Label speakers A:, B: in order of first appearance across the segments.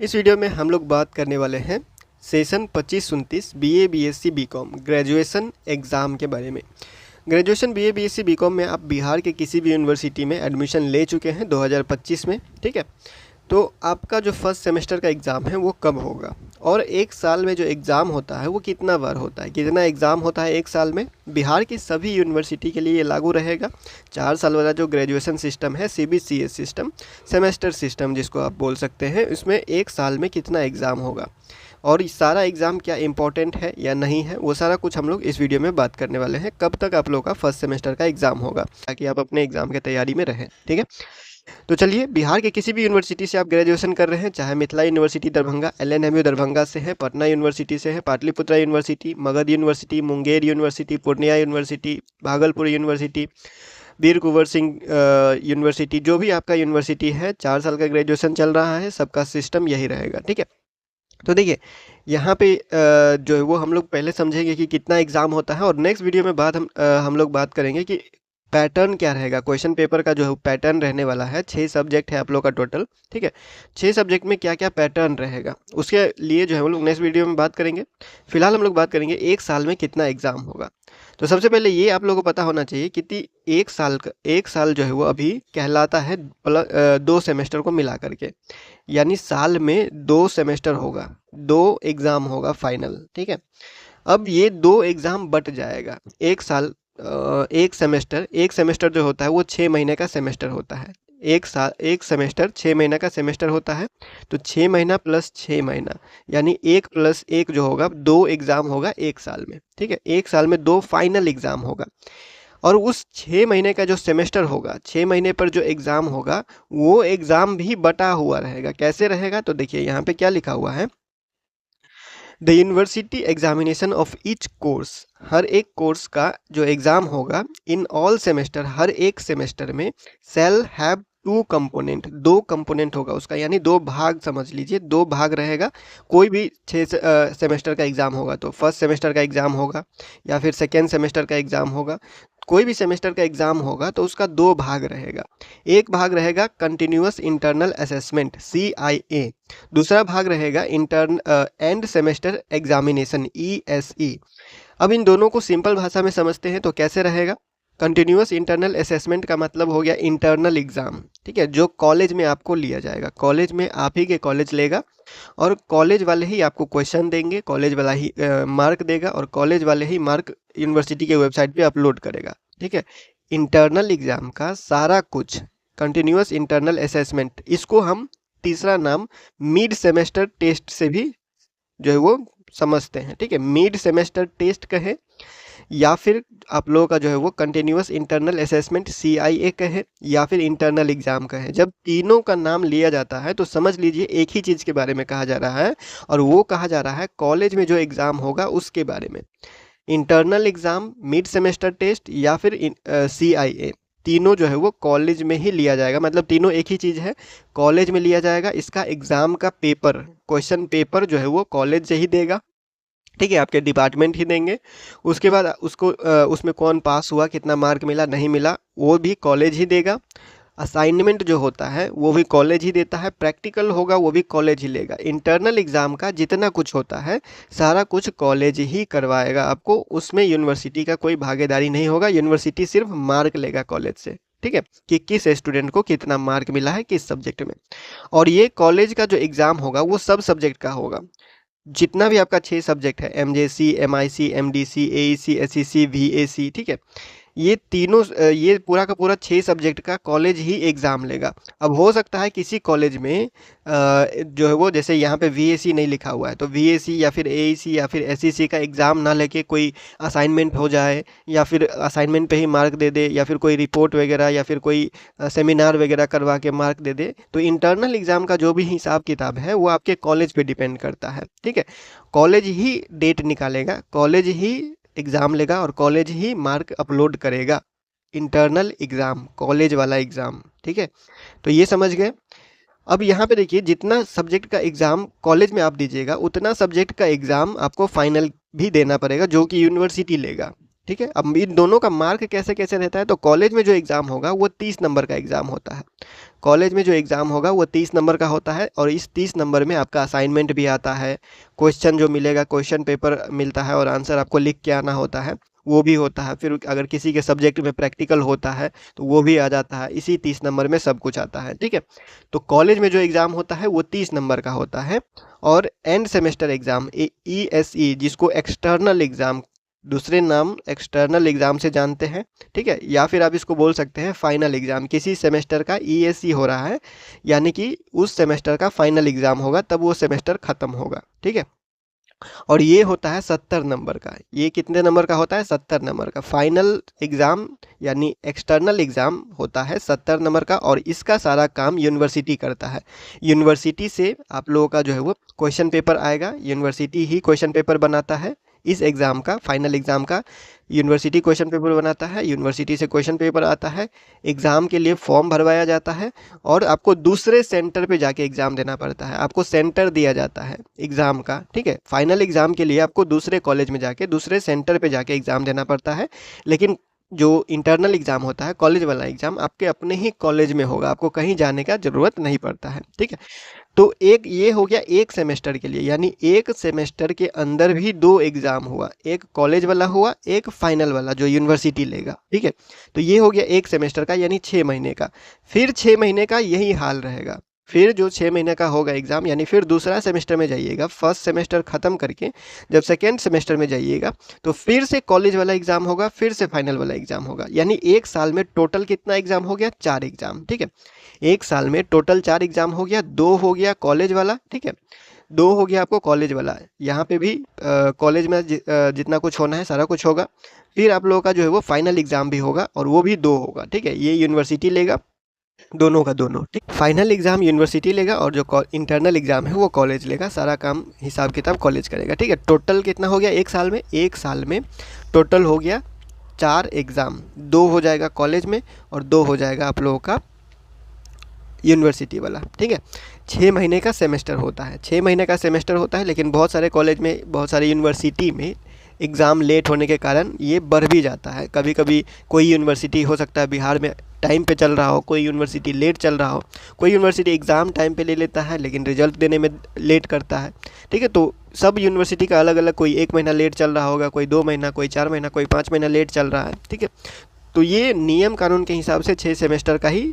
A: इस वीडियो में हम लोग बात करने वाले हैं session 25-29 BA BSc BCom graduation exam के बारे में। ग्रेजुएशन बीए बीएससी बीकॉम में आप बिहार के किसी भी यूनिवर्सिटी में एडमिशन ले चुके हैं 2025 में, ठीक है। तो आपका जो फर्स्ट सेमेस्टर का एग्ज़ाम है वो कब होगा और एक साल में जो एग्ज़ाम होता है वो कितना बार होता है, कितना एग्ज़ाम होता है एक साल में। बिहार की सभी यूनिवर्सिटी के लिए ये लागू रहेगा। 4 साल वाला जो ग्रेजुएशन सिस्टम है सीबीसीएस सिस्टम, सेमेस्टर सिस्टम जिसको आप बोल सकते हैं, इसमें एक साल में कितना एग्ज़ाम होगा और सारा एग्ज़ाम क्या इंपॉर्टेंट है या नहीं है, वो सारा कुछ हम लोग इस वीडियो में बात करने वाले हैं। कब तक आप लोग का फर्स्ट सेमेस्टर का एग्ज़ाम होगा ताकि आप अपने एग्ज़ाम की तैयारी में रहें, ठीक है। तो चलिए, बिहार के किसी भी यूनिवर्सिटी से आप ग्रेजुएशन कर रहे हैं, चाहे मिथिला यूनिवर्सिटी दरभंगा, एलएनएमयू दरभंगा से है, पटना यूनिवर्सिटी से है, Pataliputra university, Magadh university, Munger university, Purnia university, Bhagalpur university, Veer Kunwar Singh university, जो भी आपका यूनिवर्सिटी है, 4 साल का ग्रेजुएशन चल रहा है, सबका सिस्टम यही रहेगा, ठीक है। तो देखिए, यहाँ पे जो है वो हम लोग पहले समझेंगे कि कितना एग्ज़ाम होता है और नेक्स्ट वीडियो में हम लोग बात करेंगे कि पैटर्न क्या रहेगा। क्वेश्चन पेपर का जो है पैटर्न रहने वाला है। 6 सब्जेक्ट है आप लोग का टोटल, ठीक है। 6 सब्जेक्ट में क्या क्या पैटर्न रहेगा उसके लिए जो है हम लोग नेक्स्ट वीडियो में बात करेंगे। फिलहाल हम लोग बात करेंगे एक साल में कितना एग्ज़ाम होगा। तो सबसे पहले ये आप लोगों को पता होना चाहिए कि एक साल जो है वो अभी कहलाता है 2 सेमेस्टर को मिला करके, यानी साल में 2 सेमेस्टर होगा, 2 एग्ज़ाम होगा फाइनल, ठीक है। अब ये 2 एग्ज़ाम बट जाएगा। एक सेमेस्टर जो होता है वो 6 महीने का सेमेस्टर होता है। एक सेमेस्टर 6 महीने का सेमेस्टर होता है। तो 6 महीना प्लस 6 महीना यानी 1 प्लस 1 जो होगा 2 एग्ज़ाम होगा एक साल में, ठीक है। एक साल में 2 फाइनल एग्ज़ाम होगा और उस 6 महीने का जो सेमेस्टर होगा, 6 महीने पर जो एग्ज़ाम होगा वो एग्ज़ाम भी बटा हुआ रहेगा। कैसे रहेगा? तो देखिए यहाँ पे क्या लिखा हुआ है, the university examination of each course, हर एक कोर्स का जो एग्ज़ाम होगा इन ऑल सेमेस्टर, हर एक सेमेस्टर में सेल हैव 2 कंपोनेंट, 2 कंपोनेंट होगा उसका, यानी 2 भाग समझ लीजिए, 2 भाग रहेगा। कोई भी 6 सेमेस्टर का एग्ज़ाम होगा तो फर्स्ट सेमेस्टर का एग्ज़ाम होगा या फिर सेकेंड सेमेस्टर का एग्ज़ाम होगा, कोई भी सेमेस्टर का एग्ज़ाम होगा तो उसका 2 भाग रहेगा। एक भाग रहेगा कंटिन्यूअस इंटरनल असेसमेंट CIA, दूसरा भाग रहेगा एंड सेमेस्टर एग्जामिनेशन ESE। अब इन दोनों को सिंपल भाषा में समझते हैं तो कैसे रहेगा। कंटिन्यूअस इंटरनल असेसमेंट का मतलब हो गया इंटरनल एग्ज़ाम, ठीक है, जो कॉलेज में आपको लिया जाएगा। कॉलेज में आप ही के कॉलेज लेगा और कॉलेज वाले ही आपको क्वेश्चन देंगे, कॉलेज वाला ही मार्क देगा और कॉलेज वाले ही मार्क यूनिवर्सिटी के वेबसाइट पे अपलोड करेगा, ठीक है। इंटरनल एग्ज़ाम का सारा कुछ कंटिन्यूअस इंटरनल असेसमेंट, इसको हम तीसरा नाम मिड सेमेस्टर टेस्ट से भी जो है वो समझते हैं, ठीक है। मिड सेमेस्टर टेस्ट कहे या फिर आप लोगों का जो है वो कंटिन्यूअस इंटरनल असेसमेंट CIA कहे या फिर इंटरनल एग्ज़ाम कहे, जब तीनों का नाम लिया जाता है तो समझ लीजिए एक ही चीज़ के बारे में कहा जा रहा है और वो कहा जा रहा है कॉलेज में जो एग्ज़ाम होगा उसके बारे में। Internal exam, mid semester test या फिर CIA, तीनों जो है वो कॉलेज में ही लिया जाएगा। मतलब तीनों एक ही चीज़ है, कॉलेज में लिया जाएगा। इसका एग्ज़ाम का पेपर, क्वेश्चन पेपर जो है वो कॉलेज से ही देगा, ठीक है, आपके डिपार्टमेंट ही देंगे। उसके बाद उसमें कौन पास हुआ, कितना मार्क मिला नहीं मिला, वो भी कॉलेज ही देगा। असाइनमेंट जो होता है वो भी कॉलेज ही देता है। प्रैक्टिकल होगा वो भी कॉलेज ही लेगा। इंटरनल एग्ज़ाम का जितना कुछ होता है सारा कुछ कॉलेज ही करवाएगा आपको, उसमें यूनिवर्सिटी का कोई भागीदारी नहीं होगा। यूनिवर्सिटी सिर्फ मार्क लेगा कॉलेज से, ठीक है, कि किस स्टूडेंट को कितना मार्क मिला है किस सब्जेक्ट में। और ये कॉलेज का जो एग्ज़ाम होगा वो सब सब्जेक्ट का होगा। जितना भी आपका 6 सब्जेक्ट है, MJC, MIC, MDC, AEC, SEC, VAC, ठीक है, ये तीनों ये पूरा का पूरा 6 सब्जेक्ट का कॉलेज ही एग्ज़ाम लेगा। अब हो सकता है किसी कॉलेज में जो है वो, जैसे यहाँ पे VAC नहीं लिखा हुआ है, तो VAC या फिर AEC या फिर SEC का एग्ज़ाम ना लेके कोई असाइनमेंट हो जाए या फिर असाइनमेंट पे ही मार्क दे दे या फिर कोई रिपोर्ट वगैरह या फिर कोई सेमिनार वगैरह करवा के मार्क दे दे, तो इंटरनल एग्ज़ाम का जो भी हिसाब किताब है वो आपके कॉलेज पे डिपेंड करता है, ठीक है। कॉलेज ही डेट निकालेगा, कॉलेज ही एग्ज़ाम लेगा और कॉलेज ही मार्क अपलोड करेगा। इंटरनल एग्ज़ाम, कॉलेज वाला एग्ज़ाम, ठीक है। तो ये समझ गए। अब यहाँ पे देखिए, जितना सब्जेक्ट का एग्ज़ाम कॉलेज में आप दीजिएगा उतना सब्जेक्ट का एग्ज़ाम आपको फाइनल भी देना पड़ेगा जो कि यूनिवर्सिटी लेगा, ठीक है। अब इन दोनों का मार्क कैसे कैसे रहता है, तो कॉलेज में जो एग्ज़ाम होगा वो 30 नंबर का एग्ज़ाम होता है। कॉलेज में जो एग्ज़ाम होगा वो 30 नंबर का होता है और इस 30 नंबर में आपका असाइनमेंट भी आता है, क्वेश्चन जो मिलेगा, क्वेश्चन पेपर मिलता है और आंसर आपको लिख के आना होता है, वो भी होता है। फिर अगर किसी के सब्जेक्ट में प्रैक्टिकल होता है तो वो भी आ जाता है। इसी 30 नंबर में सब कुछ आता है, ठीक है। तो कॉलेज में जो एग्ज़ाम होता है वो 30 नंबर का होता है। और एंड सेमेस्टर एग्ज़ाम ESE, जिसको एक्सटर्नल एग्ज़ाम, दूसरे नाम एक्सटर्नल एग्ज़ाम से जानते हैं, ठीक है, या फिर आप इसको बोल सकते हैं फाइनल एग्ज़ाम। किसी सेमेस्टर का ESE हो रहा है, यानी कि उस सेमेस्टर का फाइनल एग्ज़ाम होगा, तब वो सेमेस्टर ख़त्म होगा, ठीक है। और ये होता है 70 नंबर का। ये कितने नंबर का होता है? 70 नंबर का। फाइनल एग्ज़ाम यानी एक्सटर्नल एग्ज़ाम होता है 70 नंबर का और इसका सारा काम यूनिवर्सिटी करता है। यूनिवर्सिटी से आप लोगों का जो है वो क्वेश्चन पेपर आएगा, यूनिवर्सिटी ही क्वेश्चन पेपर बनाता है। इस एग्ज़ाम का, फाइनल एग्ज़ाम का यूनिवर्सिटी क्वेश्चन पेपर बनाता है, यूनिवर्सिटी से क्वेश्चन पेपर आता है, एग्ज़ाम के लिए फॉर्म भरवाया जाता है और आपको दूसरे सेंटर पे जाके एग्ज़ाम देना पड़ता है। आपको सेंटर दिया जाता है एग्ज़ाम का, ठीक है। फाइनल एग्ज़ाम के लिए आपको दूसरे कॉलेज में जाके, दूसरे सेंटर पे जाके एग्ज़ाम देना पड़ता है। लेकिन जो इंटरनल एग्ज़ाम होता है, कॉलेज वाला एग्ज़ाम, आपके अपने ही कॉलेज में होगा, आपको कहीं जाने का ज़रूरत नहीं पड़ता है, ठीक है। तो एक ये हो गया एक सेमेस्टर के लिए, यानी एक सेमेस्टर के अंदर भी 2 एग्ज़ाम हुआ, एक कॉलेज वाला हुआ, एक फाइनल वाला जो यूनिवर्सिटी लेगा, ठीक है। तो ये हो गया एक सेमेस्टर का, यानी 6 महीने का। फिर 6 महीने का यही हाल रहेगा। फिर जो 6 महीने का होगा एग्ज़ाम, यानी फिर दूसरा सेमेस्टर में जाइएगा, फर्स्ट सेमेस्टर ख़त्म करके जब सेकेंड सेमेस्टर में जाइएगा तो फिर से कॉलेज वाला एग्ज़ाम होगा, फिर से फाइनल वाला एग्ज़ाम होगा। यानी एक साल में टोटल कितना एग्ज़ाम हो गया? 4 एग्ज़ाम, ठीक है। एक साल में टोटल 4 एग्ज़ाम हो गया। 2 हो गया कॉलेज वाला, ठीक है, 2 हो गया आपको कॉलेज वाला। यहाँ पे भी कॉलेज में जितना कुछ होना है सारा कुछ होगा। फिर आप लोगों का जो है वो फाइनल एग्ज़ाम भी होगा और वो भी 2 होगा, ठीक है। ये यूनिवर्सिटी लेगा, दोनों का दोनों, ठीक। फाइनल एग्ज़ाम यूनिवर्सिटी लेगा और जो इंटरनल एग्ज़ाम है वो कॉलेज लेगा। सारा काम हिसाब किताब कॉलेज करेगा, ठीक है। टोटल कितना हो गया एक साल में? एक साल में टोटल हो गया 4 एग्ज़ाम। 2 हो जाएगा कॉलेज में और 2 हो जाएगा आप लोगों का यूनिवर्सिटी वाला, ठीक है। 6 महीने का सेमेस्टर होता है, 6 महीने का सेमेस्टर होता है। लेकिन बहुत सारे कॉलेज में, बहुत सारे यूनिवर्सिटी में एग्ज़ाम लेट होने के कारण ये बढ़ भी जाता है। कभी कभी कोई यूनिवर्सिटी हो सकता है बिहार में टाइम पे चल रहा हो, कोई यूनिवर्सिटी लेट चल रहा हो, कोई यूनिवर्सिटी एग्ज़ाम टाइम पे ले लेता है लेकिन रिजल्ट देने में लेट करता है, ठीक है। तो सब यूनिवर्सिटी का अलग अलग, कोई 1 महीना लेट चल रहा होगा, कोई 2 महीना, कोई 4 महीना, कोई 5 महीना लेट चल रहा है, ठीक है। तो ये नियम कानून के हिसाब से 6 सेमेस्टर का ही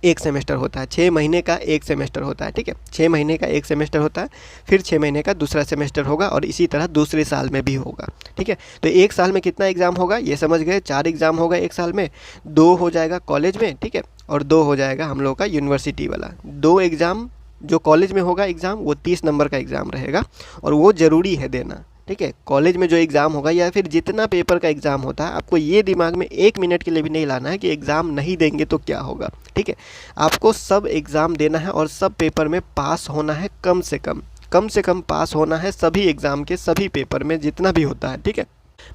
A: एक सेमेस्टर होता है, 6 महीने का एक सेमेस्टर होता है, ठीक है। 6 महीने का एक सेमेस्टर होता है, फिर 6 महीने का दूसरा सेमेस्टर होगा और इसी तरह दूसरे साल में भी होगा, ठीक है। तो एक साल में कितना एग्ज़ाम होगा ये समझ गए? 4 एग्ज़ाम होगा एक साल में। 2 हो जाएगा कॉलेज में, ठीक है, और 2 हो जाएगा हम लोग का यूनिवर्सिटी वाला। 2 एग्ज़ाम जो कॉलेज में होगा एग्ज़ाम, वो 30 नंबर का एग्ज़ाम रहेगा और वो ज़रूरी है देना, ठीक है। कॉलेज में जो एग्ज़ाम होगा या फिर जितना पेपर का एग्ज़ाम होता है, आपको ये दिमाग में 1 मिनट के लिए भी नहीं लाना है कि एग्ज़ाम नहीं देंगे तो क्या होगा, ठीक है। आपको सब एग्ज़ाम देना है और सब पेपर में पास होना है, कम से कम पास होना है सभी एग्ज़ाम के, सभी पेपर में जितना भी होता है, ठीक है।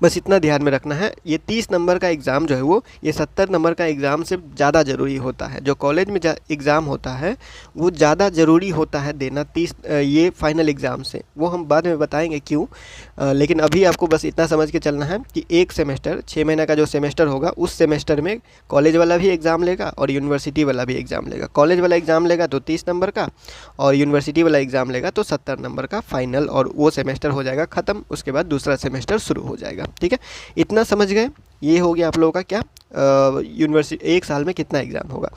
A: बस इतना ध्यान में रखना है। ये 30 नंबर का एग्ज़ाम जो है वो ये 70 नंबर का एग्ज़ाम से ज़्यादा ज़रूरी होता है। जो कॉलेज में एग्ज़ाम होता है वो ज़्यादा ज़रूरी होता है देना 30 ये फाइनल एग्ज़ाम से। वो हम बाद में बताएंगे क्यों। लेकिन अभी आपको बस इतना समझ के चलना है कि एक सेमेस्टर, 6 महीने का जो सेमेस्टर होगा उस सेमेस्टर में कॉलेज वाला भी एग्ज़ाम लेगा और यूनिवर्सिटी वाला भी एग्ज़ाम लेगा। कॉलेज वाला एग्ज़ाम लेगा तो 30 नंबर का और यूनिवर्सिटी वाला एग्ज़ाम लेगा तो 70 नंबर का फाइनल, और वो सेमेस्टर हो जाएगा ख़त्म। उसके बाद दूसरा सेमेस्टर शुरू हो जाएगा, ठीक है। इतना समझ गए? ये हो गया आप लोगों का क्या, यूनिवर्सिटी एक साल में कितना एग्ज़ाम होगा।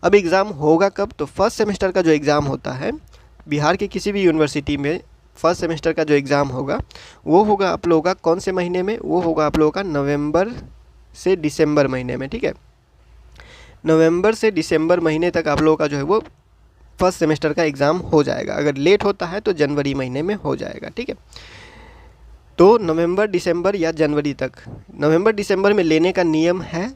A: अब एग्ज़ाम होगा कब? तो फर्स्ट सेमेस्टर का जो एग्ज़ाम होता है बिहार के किसी भी यूनिवर्सिटी में, फर्स्ट सेमेस्टर का जो एग्ज़ाम होगा वो होगा आप लोगों का कौन से महीने में? वो होगा आप लोगों का नवंबर से दिसंबर महीने में, ठीक है। नवंबर से दिसंबर महीने तक आप लोगों का जो है वो फर्स्ट सेमेस्टर का एग्ज़ाम हो जाएगा। अगर लेट होता है तो जनवरी महीने में हो जाएगा, ठीक है। तो नवंबर, दिसंबर या जनवरी तक, नवंबर दिसंबर में लेने का नियम है।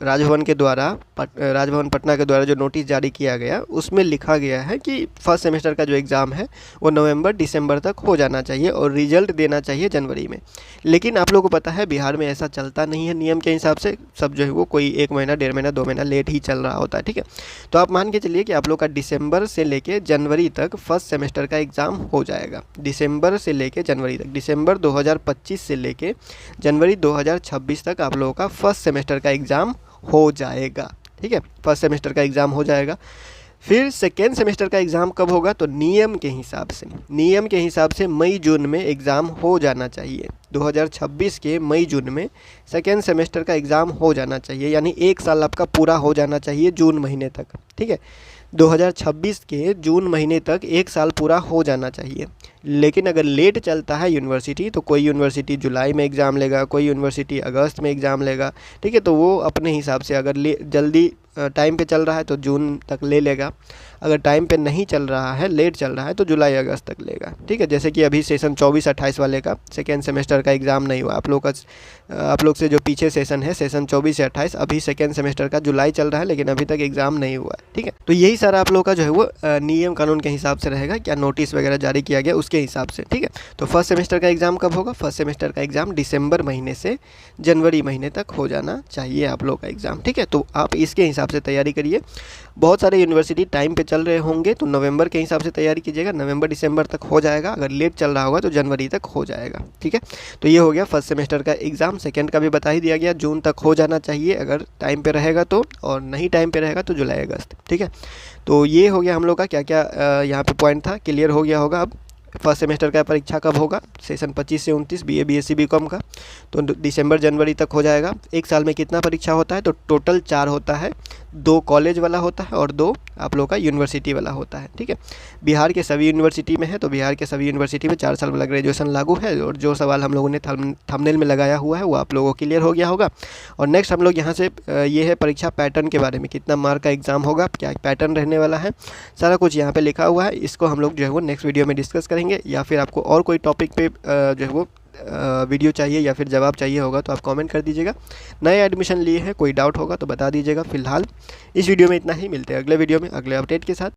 A: राजभवन के द्वारा, राजभवन पटना के द्वारा जो नोटिस जारी किया गया उसमें लिखा गया है कि फर्स्ट सेमेस्टर का जो एग्ज़ाम है वो नवंबर दिसंबर तक हो जाना चाहिए और रिजल्ट देना चाहिए जनवरी में। लेकिन आप लोगों को पता है बिहार में ऐसा चलता नहीं है नियम के हिसाब से। सब जो है वो कोई 1 महीना, 1.5 महीना, 2 महीना लेट ही चल रहा होता है, ठीक है। तो आप मान के चलिए कि आप लोग का दिसंबर से लेके जनवरी तक फर्स्ट सेमेस्टर का एग्ज़ाम हो जाएगा। दिसंबर से लेके जनवरी तक, दिसंबर 2025 से लेके जनवरी 2026 तक आप लोगों का फर्स्ट सेमेस्टर का एग्ज़ाम हो जाएगा, ठीक है, फर्स्ट सेमेस्टर का एग्ज़ाम हो जाएगा। फिर सेकेंड सेमेस्टर का एग्ज़ाम कब होगा, तो नियम के हिसाब से मई जून में एग्ज़ाम हो जाना चाहिए। 2026 के मई जून में सेकेंड सेमेस्टर का एग्ज़ाम हो जाना चाहिए, यानी 1 साल आपका पूरा हो जाना चाहिए जून महीने तक, ठीक है। 2026 के जून महीने तक 1 साल पूरा हो जाना चाहिए। लेकिन अगर लेट चलता है यूनिवर्सिटी, तो कोई यूनिवर्सिटी जुलाई में एग्ज़ाम लेगा, कोई यूनिवर्सिटी अगस्त में एग्ज़ाम लेगा, ठीक है। तो वो अपने हिसाब से अगर जल्दी टाइम पे चल रहा है तो जून तक ले लेगा, अगर टाइम पे नहीं चल रहा है, लेट चल रहा है, तो जुलाई अगस्त तक लेगा, ठीक है। जैसे कि अभी सेशन 24-28 वाले का सेकेंड सेमेस्टर का एग्ज़ाम नहीं हुआ, आप लोग से जो पीछे सेशन है, सेशन 24 से 28, अभी सेकेंड सेमेस्टर का जुलाई चल रहा है, लेकिन अभी तक एग्ज़ाम नहीं हुआ है, ठीक है। तो यही सारा आप लोग का जो है वो नियम कानून के हिसाब से रहेगा, क्या नोटिस वगैरह जारी किया गया उसके हिसाब से, ठीक है। तो फर्स्ट सेमेस्टर का एग्ज़ाम कब होगा, फर्स्ट सेमेस्टर का एग्ज़ाम दिसंबर महीने से जनवरी महीने तक हो जाना चाहिए आप लोग का एग्ज़ाम, ठीक है। तो आप इसके हिसाब से तैयारी करिए। बहुत सारे यूनिवर्सिटी टाइम पे चल रहे होंगे तो नवंबर के हिसाब से तैयारी कीजिएगा, नवंबर दिसंबर तक हो जाएगा, अगर लेट चल रहा होगा तो जनवरी तक हो जाएगा, ठीक है। तो ये हो गया फर्स्ट सेमेस्टर का एग्ज़ाम। सेकंड का भी बता ही दिया गया, जून तक हो जाना चाहिए अगर टाइम पे रहेगा तो, और नहीं टाइम पे रहेगा तो जुलाई अगस्त, ठीक है। तो ये हो गया हम लोग का क्या क्या यहाँ पे पॉइंट था, क्लियर हो गया होगा। अब फर्स्ट सेमेस्टर का परीक्षा कब होगा, सेशन 25 से 29 बीए बीएससी बीकॉम का, तो दिसंबर जनवरी तक हो जाएगा। 1 साल में कितना परीक्षा होता है, तो टोटल 4 होता है, 2 कॉलेज वाला होता है और 2 आप लोग का यूनिवर्सिटी वाला होता है, ठीक है। बिहार के सभी यूनिवर्सिटी में है, तो बिहार के सभी यूनिवर्सिटी में 4 साल वाला ग्रेजुएशन लागू है। और जो सवाल हम लोगों ने थंबनेल में लगाया हुआ है वो आप लोगों को क्लियर हो गया होगा। और नेक्स्ट हम लोग यहाँ से ये है परीक्षा पैटर्न के बारे में, कितना मार्क का एग्ज़ाम होगा, क्या पैटर्न रहने वाला है, सारा कुछ यहाँ पे लिखा हुआ है। इसको हम लोग जो है वो नेक्स्ट वीडियो में डिस्कस करेंगे, या फिर आपको और कोई टॉपिक पे जो है वो वीडियो चाहिए या फिर जवाब चाहिए होगा तो आप कमेंट कर दीजिएगा। नए एडमिशन लिए हैं, कोई डाउट होगा तो बता दीजिएगा। फिलहाल इस वीडियो में इतना ही, मिलते हैं अगले वीडियो में अगले अपडेट के साथ।